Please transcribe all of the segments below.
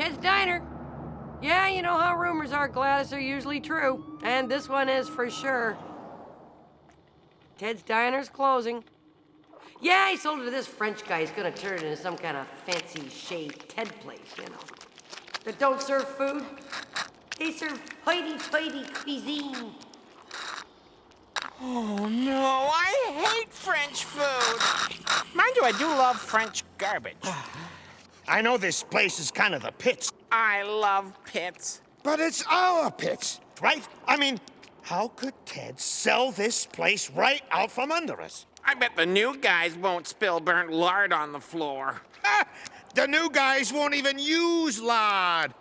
Ted's Diner. Yeah, you know how rumors are, Gladys, are usually true. And this one is for sure. Ted's Diner's closing. Yeah, he sold it to this French guy. He's gonna turn it into some kind of fancy shade Ted place, you know. That don't serve food. They serve hoity-toity cuisine. Oh, no, I hate French food. Mind you, I do love French garbage. I know this place is kind of the pits, I love pits. but it's our pits, right? I mean, how could Ted sell this place right out from under us? I bet the new guys won't spill burnt lard on the floor. Ah, the new guys won't even use lard.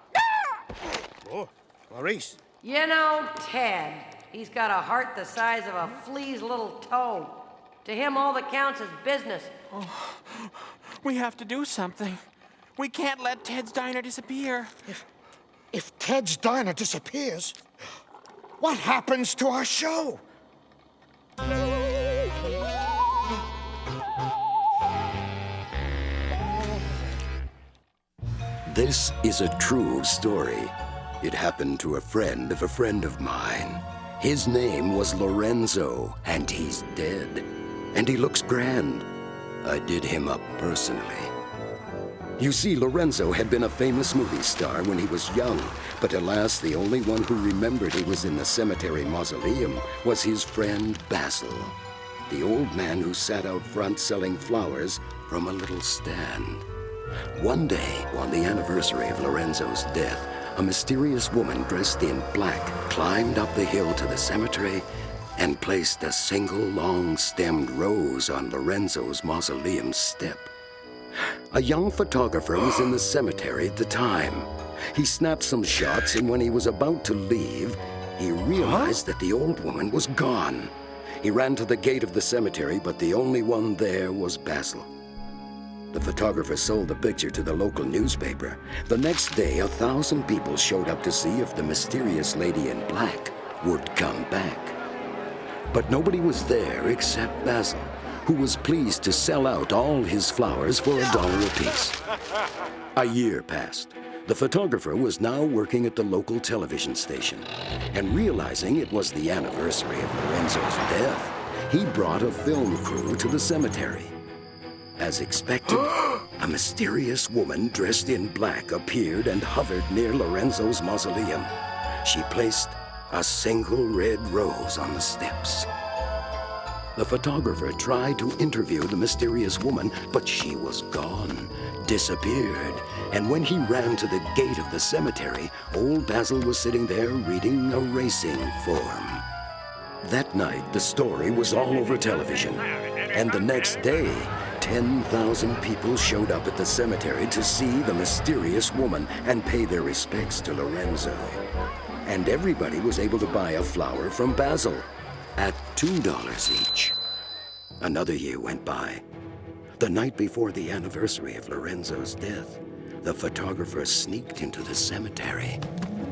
Oh, Maurice. You know, Ted, he's got a heart the size of a flea's little toe. To him, all that counts is business. We have to do something. We can't let Ted's Diner disappear. If Ted's Diner disappears, what happens to our show? This is a true story. It happened to a friend of mine. His name was Lorenzo, and he's dead. And he looks grand. I did him up personally. You see, Lorenzo had been a famous movie star when he was young, but alas, the only one who remembered he was in the cemetery mausoleum was his friend Basil, the old man who sat out front selling flowers from a little stand. One day, on the anniversary of Lorenzo's death, a mysterious woman dressed in black climbed up the hill to the cemetery and placed a single long-stemmed rose on Lorenzo's mausoleum step. A young photographer was in the cemetery at the time. He snapped some shots, and when he was about to leave, he realized that the old woman was gone. He ran to the gate of the cemetery, but the only one there was Basil. The photographer sold the picture to the local newspaper. The next day, 1,000 people showed up to see if the mysterious lady in black would come back. But nobody was there except Basil, who was pleased to sell out all his flowers for $1 apiece. A year passed. The photographer was now working at the local television station, and realizing it was the anniversary of Lorenzo's death, he brought a film crew to the cemetery. As expected, a mysterious woman dressed in black appeared and hovered near Lorenzo's mausoleum. She placed a single red rose on the steps. The photographer tried to interview the mysterious woman, but she was gone, disappeared. And when he ran to the gate of the cemetery, old Basil was sitting there reading a racing form. That night, the story was all over television. And the next day, 10,000 people showed up at the cemetery to see the mysterious woman and pay their respects to Lorenzo. And everybody was able to buy a flower from Basil at $2 each. Another year went by. The night before the anniversary of Lorenzo's death, the photographer sneaked into the cemetery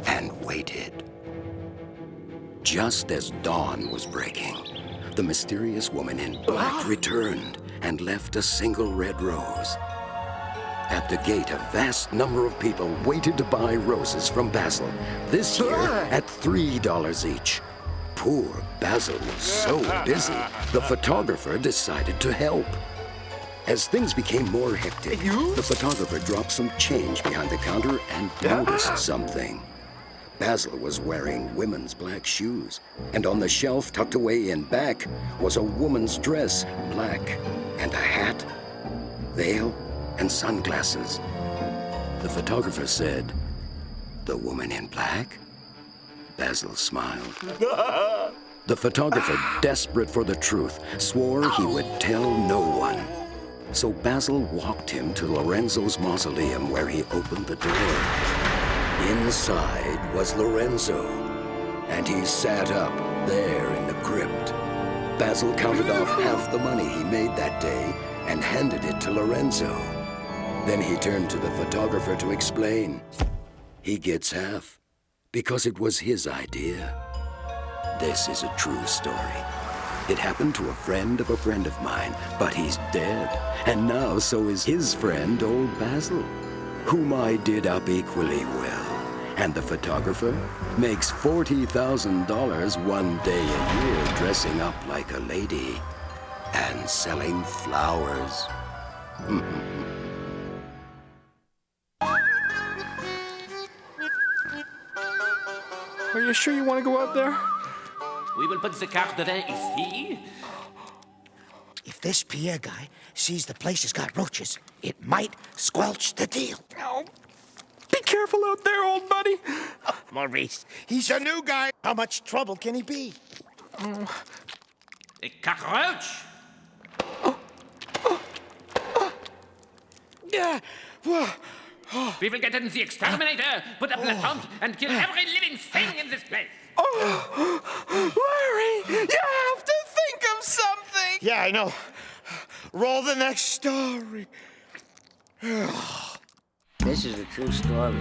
and waited. Just as dawn was breaking, the mysterious woman in black returned and left a single red rose. At the gate, a vast number of people waited to buy roses from Basil, this year at $3 each. Poor Basil was so busy, the photographer decided to help. As things became more hectic, the photographer dropped some change behind the counter and noticed something. Basil was wearing women's black shoes, and on the shelf tucked away in back was a woman's dress, black, and a hat, veil, and sunglasses. The photographer said, "The woman in black?" Basil smiled. The photographer, desperate for the truth, swore he would tell no one. So Basil walked him to Lorenzo's mausoleum, where he opened the door. Inside was Lorenzo, and he sat up there in the crypt. Basil counted off half the money he made that day and handed it to Lorenzo. Then he turned to the photographer to explain. He gets half because it was his idea. This is a true story. It happened to a friend of mine, but he's dead. And now so is his friend, old Basil. whom I did up equally well. And the photographer makes $40,000 one day a year dressing up like a lady and selling flowers. Are you sure you want to go out there? We will put the carte de vin ici. If this Pierre guy sees the place has got roaches, it might squelch the deal. Oh, be careful out there, old buddy. Oh, Maurice, he's a new guy. How much trouble can he be? A cockroach. Yeah. We will get in the exterminator, put up the taunt, and kill every living thing in this place. Oh, Larry, you have to think of something. Yeah, I know. Roll the next story. This is a true story.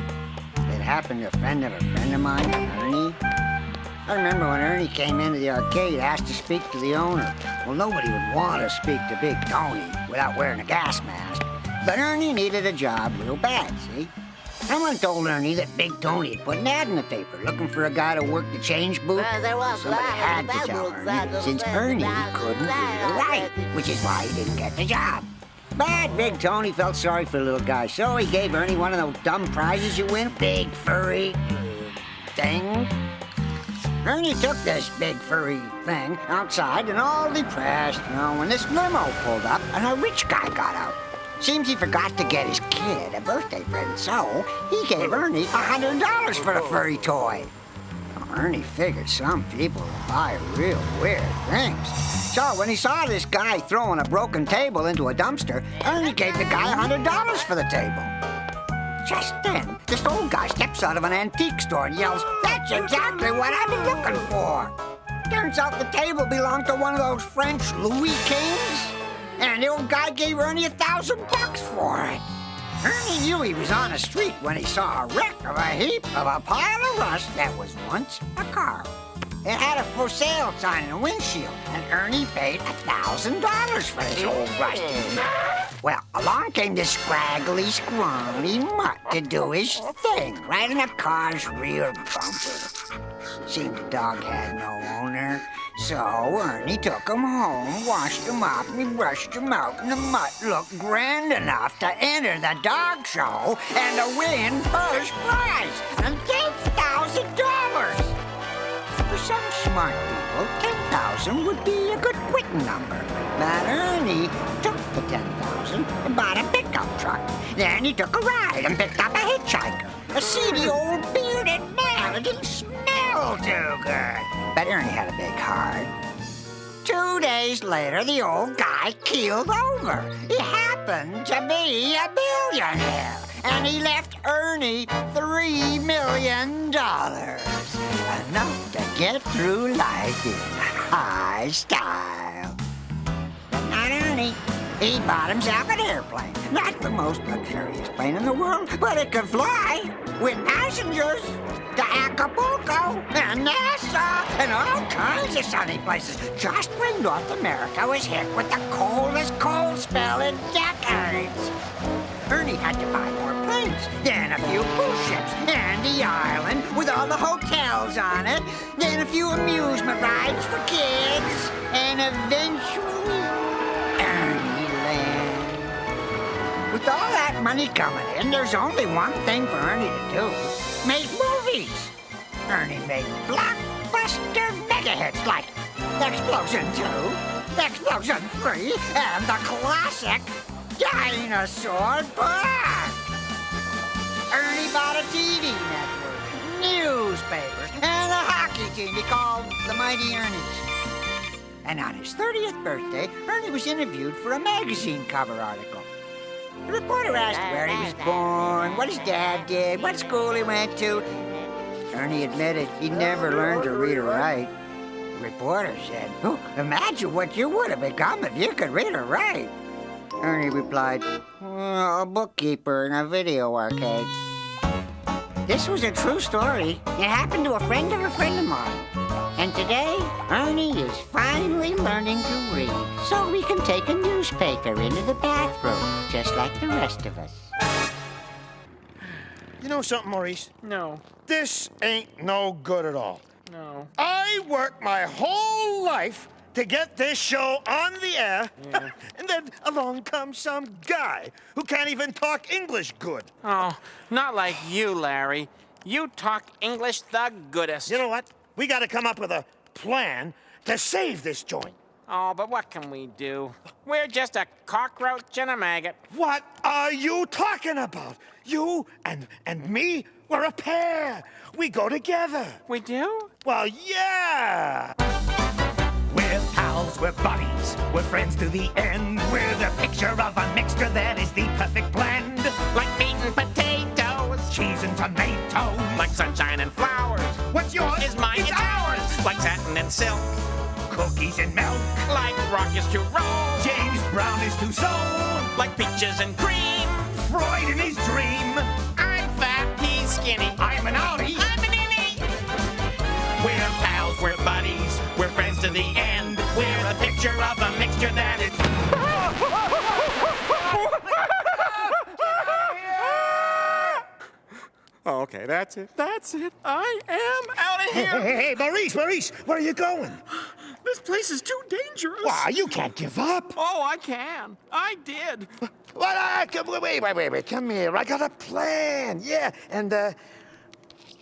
It happened to a friend of mine, Ernie. I remember when Ernie came into the arcade, asked to speak to the owner. Well, nobody would want to speak to Big Tony without wearing a gas mask. But Ernie needed a job real bad, see? Someone told Ernie that Big Tony had put an ad in the paper looking for a guy to work the change booth. Somebody had to tell Ernie, since Ernie couldn't read or write, which is why he didn't get the job. But Big Tony felt sorry for the little guy, so he gave Ernie one of those dumb prizes you win, big furry thing. Ernie took this big furry thing outside and all depressed, when this limo pulled up and a rich guy got out. Seems he forgot to get his kid a birthday present, so he gave Ernie $100 for the furry toy. Well, Ernie figured some people would buy real weird things. So when he saw this guy throwing a broken table into a dumpster, Ernie gave the guy $100 for the table. Just then, this old guy steps out of an antique store and yells, "That's exactly what I've been looking for!" Turns out the table belonged to one of those French Louis Kings. And the old guy gave Ernie $1,000 for it. Ernie knew he was on the street when he saw a wreck of a heap of a pile of rust that was once a car. It had a for sale sign in the windshield, and Ernie paid $1,000 for this old rusty. Well, along came this scraggly, scrawny mutt to do his thing right in the car's rear bumper. Seemed the dog had no owner. So Ernie took him home, washed him up, and he brushed him out, and the mutt looked grand enough to enter the dog show and to win first prize, and $10,000. For some smart people, 10,000 would be a good quitting number. But Ernie took the 10,000 and bought a pickup truck. Then he took a ride and picked up a hitchhiker, a seedy old bearded man who didn't smell too good. But Ernie had a big heart. 2 days later, the old guy keeled over. He happened to be a billionaire, and he left Ernie $3 million. Enough to get through life in high style. But not Ernie. He bought himself an airplane. Not the most luxurious plane in the world, but it could fly with passengers to Acapulco and Nassau and all kinds of sunny places, just when North America was hit with the coldest cold spell in decades. Ernie had to buy more planes, then a few cruise ships, and the island with all the hotels on it, then a few amusement rides for kids, and eventually, Ernie land. With all that money coming in, there's only one thing for Ernie to do: make movies. Ernie made blockbuster mega hits like Explosion 2, Explosion 3, and the classic Dinosaur Park. Ernie bought a TV network, newspapers, and a hockey team he called the Mighty Ernies. And on his 30th birthday, Ernie was interviewed for a magazine cover article. The reporter asked where he was born, what his dad did, what school he went to. Ernie admitted he'd never learned to read or write. The reporter said, "Oh, imagine what you would have become if you could read or write." Ernie replied, "A bookkeeper in a video arcade." This was a true story. It happened to a friend of mine. And today, Ernie is finally learning to read, so we can take a newspaper into the bathroom, just like the rest of us. You know something, Maurice? No, This ain't no good at all. no. I worked my whole life to get this show on the air, and then along comes some guy who can't even talk English good. Oh, not like you, Larry. You talk English the goodest. You know what? We gotta come up with a plan to save this joint. Oh, but what can we do? We're just a cockroach and a maggot. What are you talking about? You and me, we're a pair. We go together. We do? Well, yeah. We're pals, we're buddies, we're friends to the end. We're the picture of a mixture that is the perfect blend. Like meat and potatoes. Cheese and tomatoes. Like sunshine and flowers. What's yours Is mine, is it's ours. Like satin and silk. Cookies and milk. Like rock is to roll. James Brown is to soul. Like peaches and cream. Freud in his dream. I'm fat, he's skinny. I'm an outie. I'm an innie. We're pals, we're buddies, we're friends to the end. We're a picture of a mixture that is... Oh, okay, that's it. That's it. I am out of here. Hey, Maurice, where are you going? This place is too dangerous. Wow, you can't give up. Oh, I can. I did. Wait, come here. I got a plan. Yeah, and,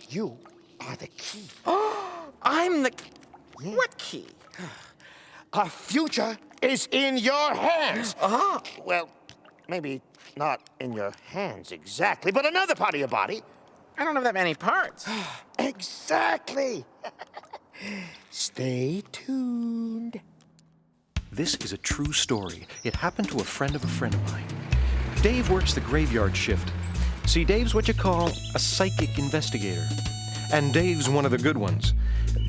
you are the key. I'm the... What key? Our future is in your hands. Well, maybe not in your hands exactly, but another part of your body. I don't have that many parts. Exactly. Stay tuned. This is a true story. It happened to a friend of mine. Dave works the graveyard shift. See, Dave's what you call a psychic investigator. And Dave's one of the good ones.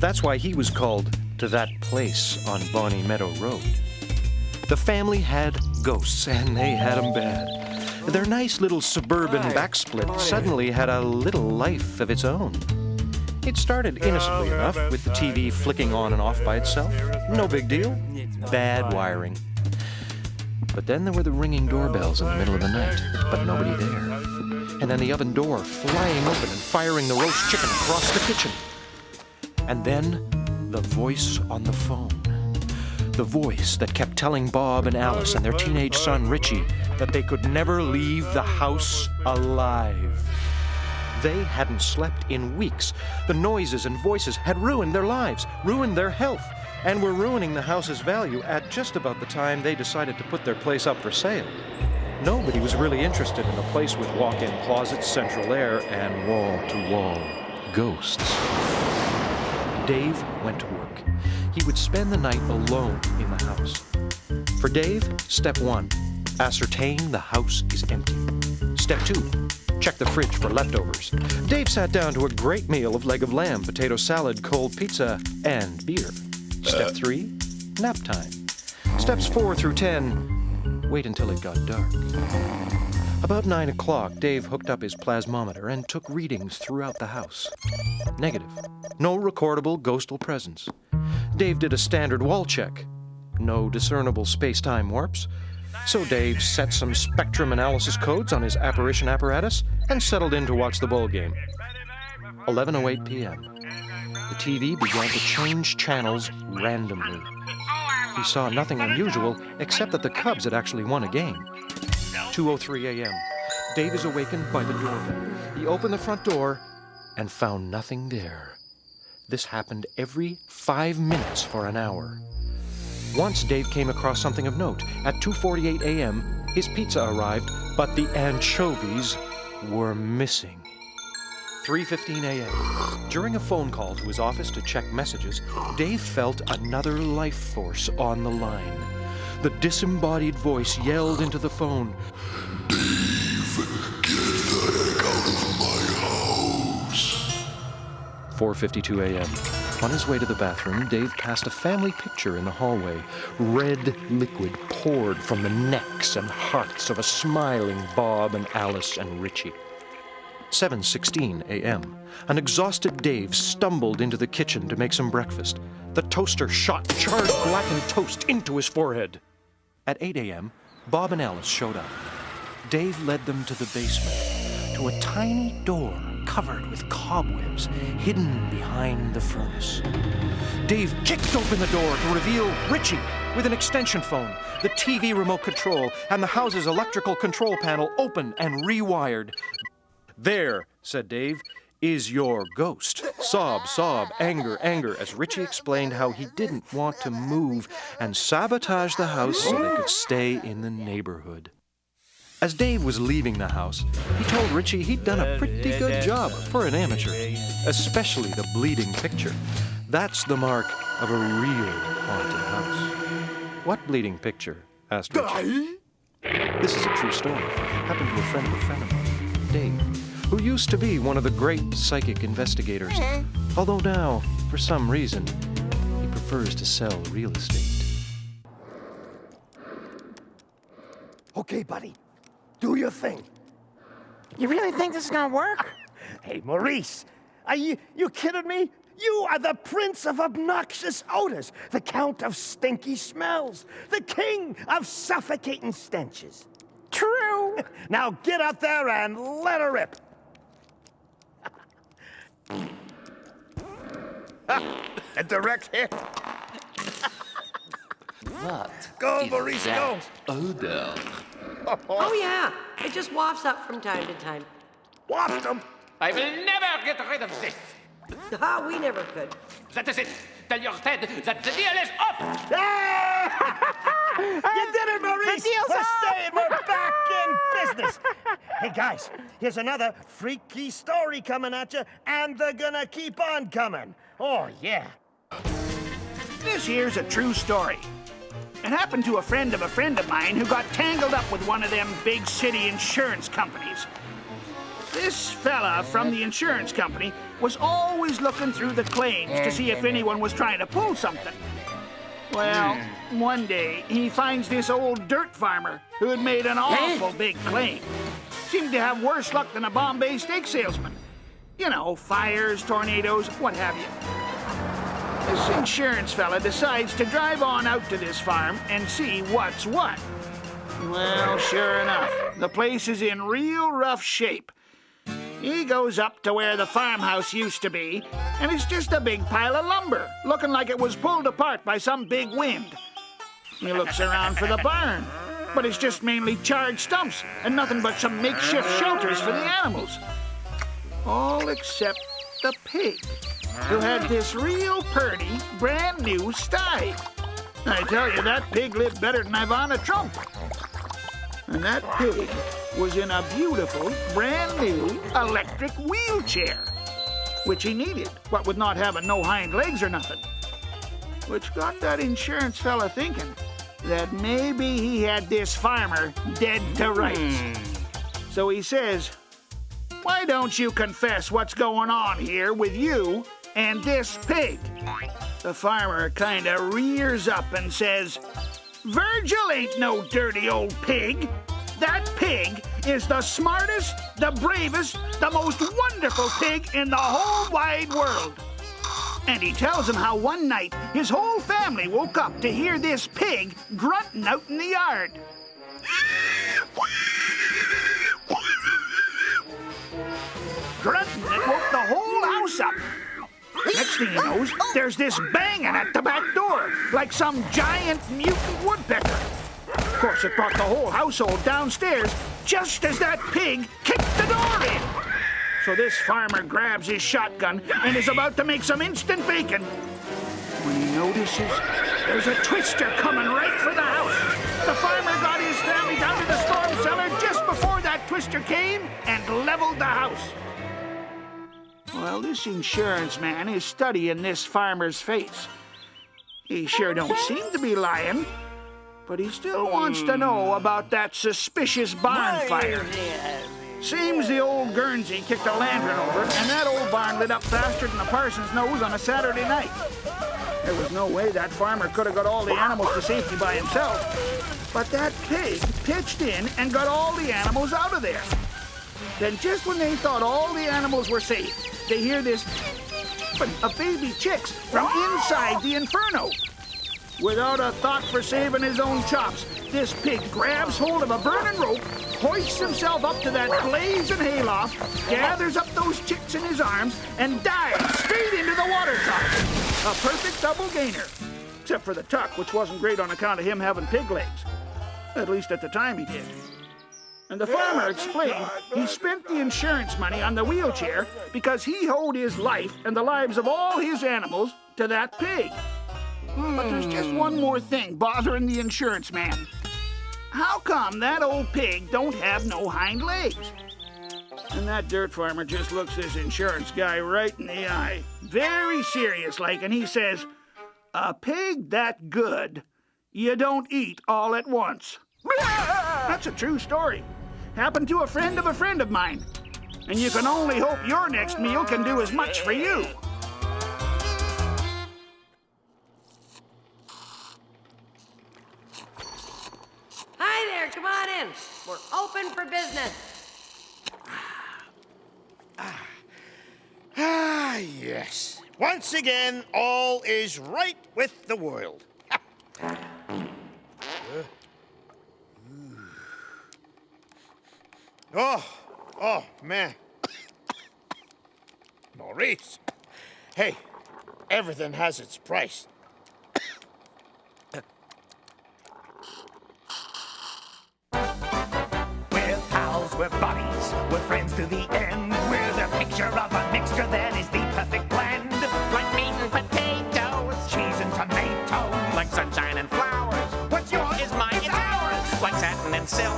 That's why he was called to that place on Bonnie Meadow Road. The family had ghosts, and they had 'em bad. Their nice little suburban backsplit suddenly had a little life of its own. It started innocently enough, with the TV flicking on and off by itself. No big deal. Bad wiring. But then there were the ringing doorbells in the middle of the night, but nobody there. And then the oven door flying open and firing the roast chicken across the kitchen. And then the voice on the phone. The voice that kept telling Bob and Alice and their teenage son Richie that they could never leave the house alive. They hadn't slept in weeks. The noises and voices had ruined their lives, ruined their health, and were ruining the house's value at just about the time they decided to put their place up for sale. Nobody was really interested in a place with walk-in closets, central air, and wall-to-wall ghosts. Dave went to work. He would spend the night alone in the house. For Dave, step 1, ascertain the house is empty. Step 2, check the fridge for leftovers. Dave sat down to a great meal of leg of lamb, potato salad, cold pizza, and beer. Step 3, nap time. Steps 4 through 10, wait until it got dark. About 9 o'clock, Dave hooked up his plasmometer and took readings throughout the house. Negative. No recordable ghostal presence. Dave did a standard wall check. No discernible space-time warps. So Dave set some spectrum analysis codes on his apparition apparatus and settled in to watch the bowl game. 11:08 p.m. The TV began to change channels randomly. He saw nothing unusual except that the Cubs had actually won a game. 2:03 a.m. Dave is awakened by the doorbell. He opened the front door and found nothing there. This happened every 5 minutes for an hour. Once Dave came across something of note. At 2:48 a.m., his pizza arrived, but the anchovies were missing. 3:15 a.m. During a phone call to his office to check messages, Dave felt another life force on the line. The disembodied voice yelled into the phone, "Dave, get the heck out of my house." 4:52 a.m. On his way to the bathroom, Dave passed a family picture in the hallway. Red liquid poured from the necks and hearts of a smiling Bob and Alice and Richie. 7:16 a.m. An exhausted Dave stumbled into the kitchen to make some breakfast. The toaster shot charred blackened toast into his forehead. At 8 a.m., Bob and Alice showed up. Dave led them to the basement, to a tiny door covered with cobwebs hidden behind the furnace. Dave kicked open the door to reveal Richie with an extension phone, the TV remote control, and the house's electrical control panel open and rewired. "There," said Dave, "is your ghost." Sob, sob, anger, anger, as Richie explained how he didn't want to move and sabotage the house so they could stay in the neighborhood. As Dave was leaving the house, he told Richie he'd done a pretty good job for an amateur, especially the bleeding picture. That's the mark of a real haunted house. "What bleeding picture?" asked Richie. This is a true story. Happened to a friend of mine, Dave, who used to be one of the great psychic investigators. Although now, for some reason, he prefers to sell real estate. Okay, buddy. Do your thing. You really think this is gonna work? Hey, Maurice, are you kidding me? You are the prince of obnoxious odors, the count of stinky smells, the king of suffocating stenches. True. Now get up there and let her rip. A direct hit. What? Go, is Maurice, that go. odor? Oh, yeah. It just wafts up from time to time. Waft him. I will never get rid of this. Ah, we never could. That is it. Tell your Ted that the deal is off. You did it, Maurice. The deal's We're off. staying. We're back in business. Hey, guys, here's another freaky story coming at you, and they're gonna keep on coming. Oh, yeah. This here's a true story. It happened to a friend of mine who got tangled up with one of them big city insurance companies. This fella from the insurance company was always looking through the claims to see if anyone was trying to pull something. Well, one day he finds this old dirt farmer who had made an awful big claim. Seemed to have worse luck than a Bombay steak salesman. You know, fires, tornadoes, what have you. This insurance fella decides to drive on out to this farm and see what's what. Well, sure enough, the place is in real rough shape. He goes up to where the farmhouse used to be, and it's just a big pile of lumber, looking like it was pulled apart by some big wind. He looks around for the barn, but it's just mainly charred stumps and nothing but some makeshift shelters for the animals. All except the pig, who had this real purty, brand new sty. I tell you, that pig lived better than Ivana Trump. And that pig was in a beautiful, brand new electric wheelchair, which he needed, what with not having no hind legs or nothing. Which got that insurance fella thinking that maybe he had this farmer dead to rights. So he says, "Why don't you confess what's going on here with you and this pig?" The farmer kinda rears up and says, "Virgil ain't no dirty old pig. That pig is the smartest, the bravest, the most wonderful pig in the whole wide world." And he tells him how one night his whole family woke up to hear this pig grunting out in the yard. Grunting that woke the whole house up. Next thing he knows, there's this banging at the back door, like some giant mutant woodpecker. Of course, it brought the whole household downstairs just as that pig kicked the door in. So this farmer grabs his shotgun and is about to make some instant bacon when he notices there's a twister coming right for the house. The farmer got his family down to the storm cellar just before that twister came and leveled the house. Well, this insurance man is studying this farmer's face. He sure don't seem to be lying, but he still wants to know about that suspicious barn fire. Seems the old Guernsey kicked a lantern over, and that old barn lit up faster than a parson's nose on a Saturday night. There was no way that farmer could have got all the animals to safety by himself. But that pig pitched in and got all the animals out of there. Then just when they thought all the animals were safe, they hear this of baby chicks from inside the inferno. Without a thought for saving his own chops, this pig grabs hold of a burning rope, hoists himself up to that blazing hayloft, gathers up those chicks in his arms, and dives straight into the water tuck. A perfect double gainer. Except for the tuck, which wasn't great on account of him having pig legs. At least at the time he did. And the farmer explained he spent the insurance money on the wheelchair because he owed his life and the lives of all his animals to that pig. But there's just one more thing bothering the insurance man. How come that old pig don't have no hind legs? And that dirt farmer just looks this insurance guy right in the eye, very serious like, and he says, "A pig that good, you don't eat all at once." That's a true story. Happened to a friend of mine. And you can only hope your next meal can do as much for you. Hi there, come on in. We're open for business. Ah, yes. Once again, all is right with the world. Oh, man. Maurice. Hey, everything has its price. We're pals, we're buddies, we're friends to the end. We're the picture of a mixture that is the perfect blend. Like meat and potatoes, Cheese and tomatoes. like sunshine and flowers. What's yours? Is mine, it's ours. Like satin and silk,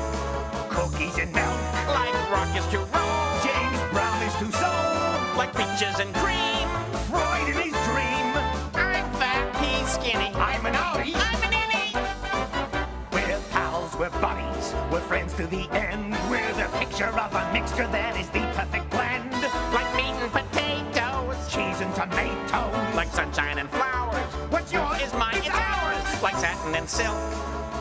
Cookies and milk. like rock is to roll. James Brown is to soul. Like peaches and cream. Freud in his dream. I'm fat, he's skinny. I'm an outie. I'm an innie. We're pals, we're buddies, we're friends to the end. We're the picture of a mixture that is the perfect blend. Like meat and potatoes, Cheese and tomatoes. like sunshine and flowers. What's yours? Is mine, it's ours. Like satin and silk,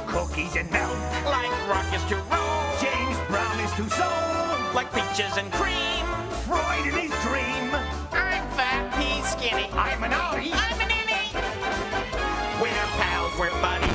Cookies and milk. like rock is to roll. James Brown is to soul. Like peaches and cream. Freud in his dream. I'm fat, he's skinny. I'm an outie. I'm an innie. We're pals, we're buddies.